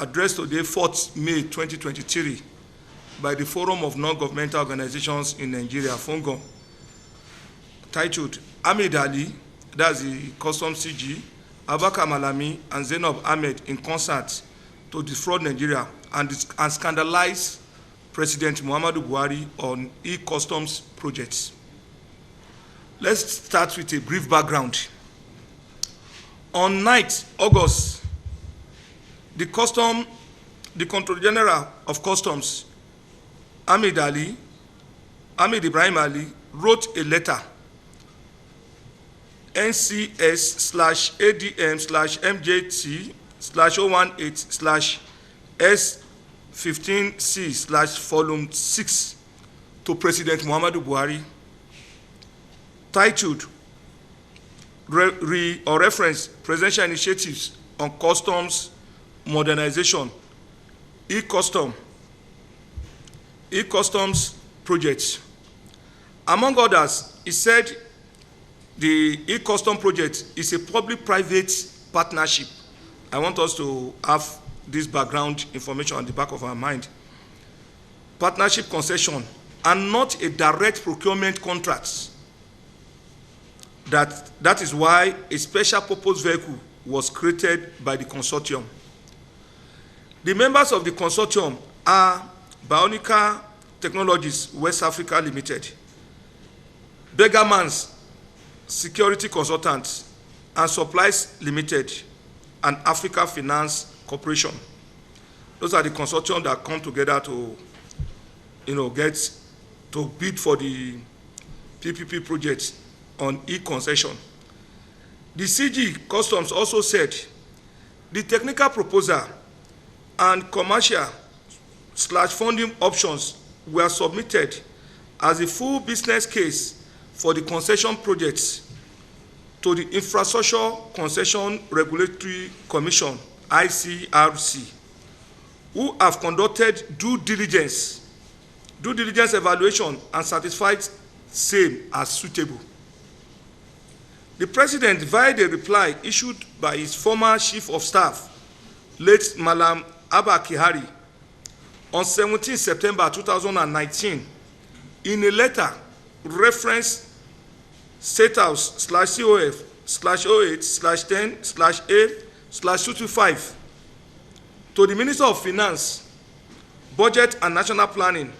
addressed today, 4th May 2023, by the Forum of Non-Governmental Organizations in Nigeria, Fongon, titled Ahmed Ali, that's the Customs CG, Abubakar Malami, and Zainab Ahmed in concert to defraud Nigeria and scandalize President Muhammadu Buhari on e-customs projects. Let's start with a brief background. On 9th August, the Controller General of Customs, Ahmed Ibrahim Ali, wrote a letter, NCS/ADM/MJT/018/S15C/Volume 6 to President Muhammadu Buhari, titled reference presidential initiatives on customs modernization, e-customs projects. Among others, he said the e-custom project is a public-private partnership. I want us to have this background information on the back of our mind. Partnership concession and not a direct procurement contract. That is why a special purpose vehicle was created by the consortium. The members of the consortium are Bionica Technologies West Africa Limited, Beggarman's Security Consultants and Supplies Limited, and Africa Finance Corporation. Those are the consortium that come together to, get to bid for the PPP project on e-concession. The CG Customs also said the technical proposal and commercial/funding options were submitted as a full business case for the concession projects to the Infrastructure Concession Regulatory Commission, ICRC, who have conducted due diligence evaluation and certified same as suitable. The President, via a reply issued by his former Chief of Staff, late Malam Abba Kyari, on 17 September 2019, in a letter referenced State House/COF/08/10/A/225 to the Minister of Finance, Budget and National Planning,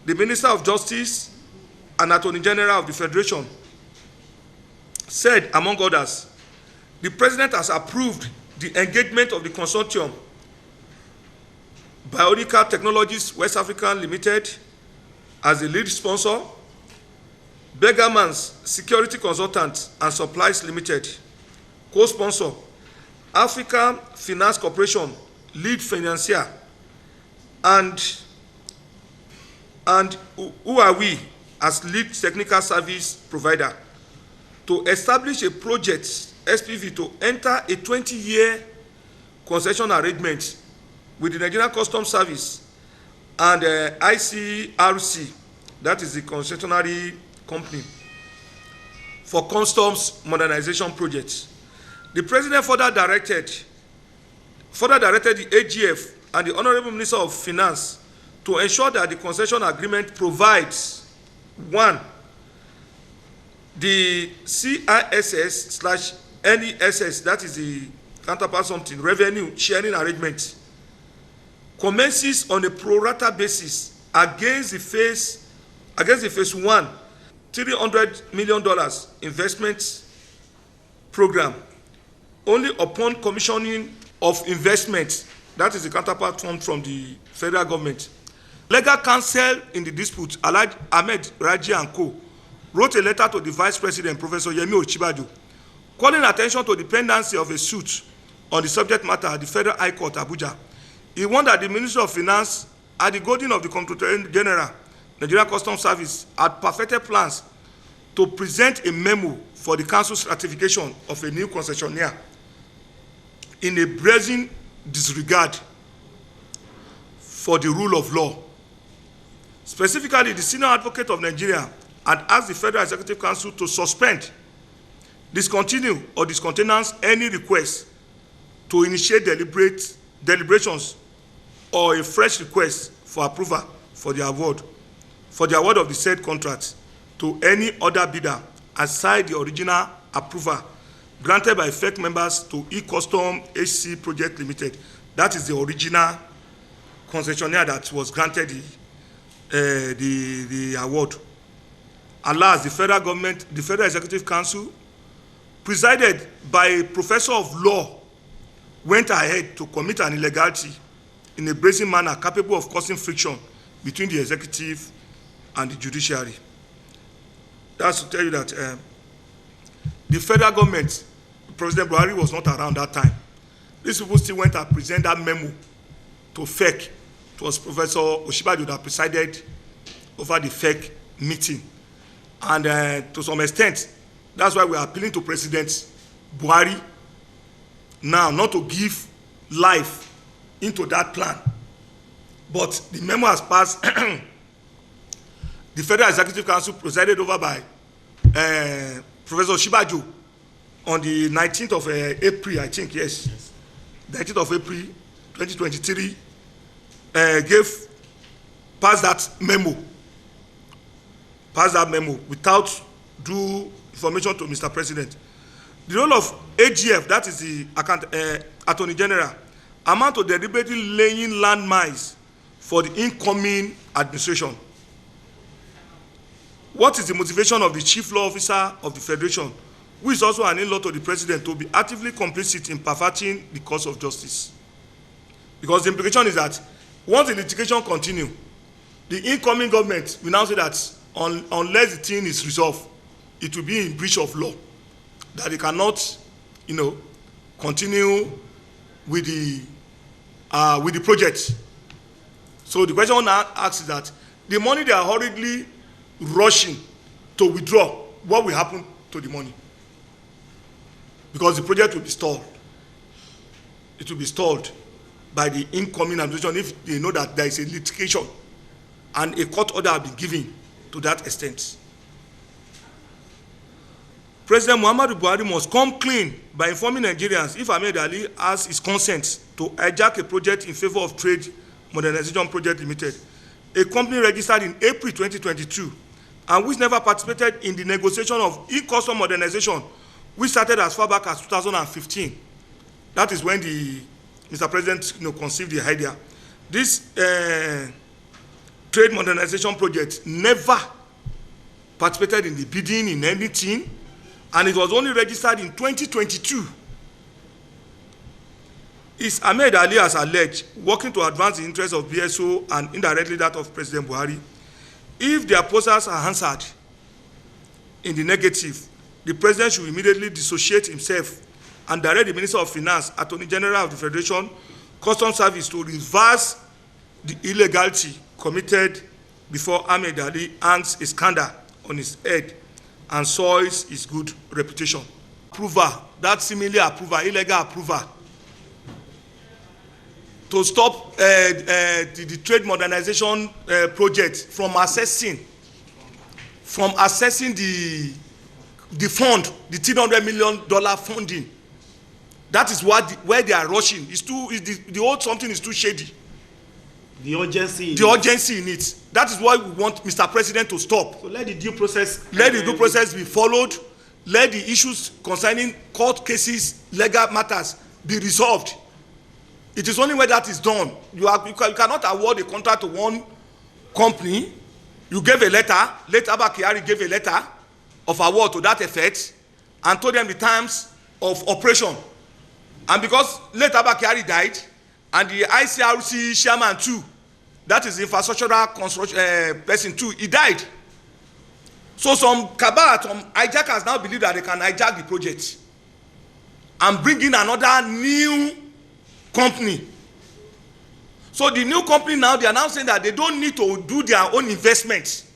the Minister of Justice, and Attorney General of the Federation, said, among others, the President has approved the engagement of the consortium, Bionica Technologies West Africa Limited, as the lead sponsor, Beggarman's Security Consultants and Supplies Limited, co-sponsor, Africa Finance Corporation, lead financier, and who are we as lead technical service provider, to establish a project, SPV, to enter a 20-year concession arrangement with the Nigerian Customs Service and ICRC, that is the concessionary company, for customs modernization projects. The President further directed the AGF and the Honorable Minister of Finance to ensure that the concession agreement provides, 1, the CISS/NESS, that is the counterpart something, revenue sharing arrangement, commences on a pro rata basis against the phase 1, $300 million investment program, only upon commissioning of investment, that is the counterpart fund from the federal government. Legal counsel in the dispute, Alhaji Ahmed Raji and Co., wrote a letter to the Vice President, Professor Yemi Ochibajo, calling attention to the pendency of a suit on the subject matter at the Federal High Court, Abuja. He warned that the Minister of Finance, at the guiding of the Controller General, Nigerian Customs Service, had perfected plans to present a memo for the Council's ratification of a new concessionaire in a brazen disregard for the rule of law. Specifically, the Senior Advocate of Nigeria had asked the Federal Executive Council to suspend, discontinue, or discountenance any request to initiate deliberate deliberations or a fresh request for approval for the award of the said contract to any other bidder aside the original approval granted by FEC members to E-Custom HC Project Limited. That is the original concessionaire that was granted the award. Alas, the federal government, the Federal Executive Council, presided by a professor of law, went ahead to commit an illegality in a brazen manner capable of causing friction between the executive and the judiciary. That's to tell you that the federal government, President Buhari was not around that time. These people still went and presented that memo to FEC. It was Professor Oshibaju that presided over the FEC meeting. And to some extent, that's why we are appealing to President Buhari now not to give life into that plan. But the memo has passed. The Federal Executive Council presided over by Professor Oshibaju on the 19th of April, I think, yes. 19th of April, 2023, passed that memo without due information to Mr. President. The role of AGF, that is the Attorney General, amount to deliberately laying landmines for the incoming administration. What is the motivation of the Chief Law Officer of the Federation, who is also an in-law to the President, to be actively complicit in perverting the course of justice? Because the implication is that once the litigation continues, the incoming government will now say that unless the thing is resolved, it will be in breach of law, that they cannot, continue with the project. So the question now asks is that the money they are hurriedly rushing to withdraw, what will happen to the money? Because the project will be stalled. It will be stalled by the incoming administration if they know that there is a litigation and a court order has been given to that extent. President Muhammadu Buhari must come clean by informing Nigerians if Ahmed Ali has his consent to hijack a project in favor of Trade Modernization Project Limited, a company registered in April 2022 and which never participated in the negotiation of E-Custom modernization, which started as far back as 2015. That is when Mr. President conceived the idea. This trade modernization project never participated in the bidding, in anything, and it was only registered in 2022. Is Ahmed Ali, as alleged, working to advance the interests of BSO and indirectly that of President Buhari? If their proposals are answered in the negative, the President should immediately dissociate himself and direct the Minister of Finance, Attorney General of the Federation, Customs Service to reverse the illegality committed before Ahmed Ali hangs a scandal on his head and soils his good reputation. Approval, that seemingly approval, illegal approval, to stop the trade modernization project from accessing the fund, the $300 million funding. That is where they are rushing. The whole something is too shady. The urgency in it. That is why we want Mr. President to stop. So let the due process. Let the due process be followed. Let the issues concerning court cases, legal matters be resolved. It is only when that is done. You cannot award a contract to one company. You gave a letter. Late Abba Kyari gave a letter of award to that effect and told them the terms of operation. And because late Abba Kyari died, and the ICRC chairman too, that is the infrastructural construction person too, he died. So some cabal, some hijackers now believe that they can hijack the project and bring in another new company. So the new company now, they are now saying that they don't need to do their own investments.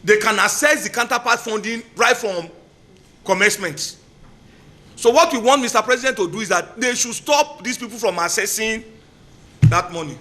They can access the counterpart funding right from commencement. So what we want Mr. President to do is that they should stop these people from accessing that money.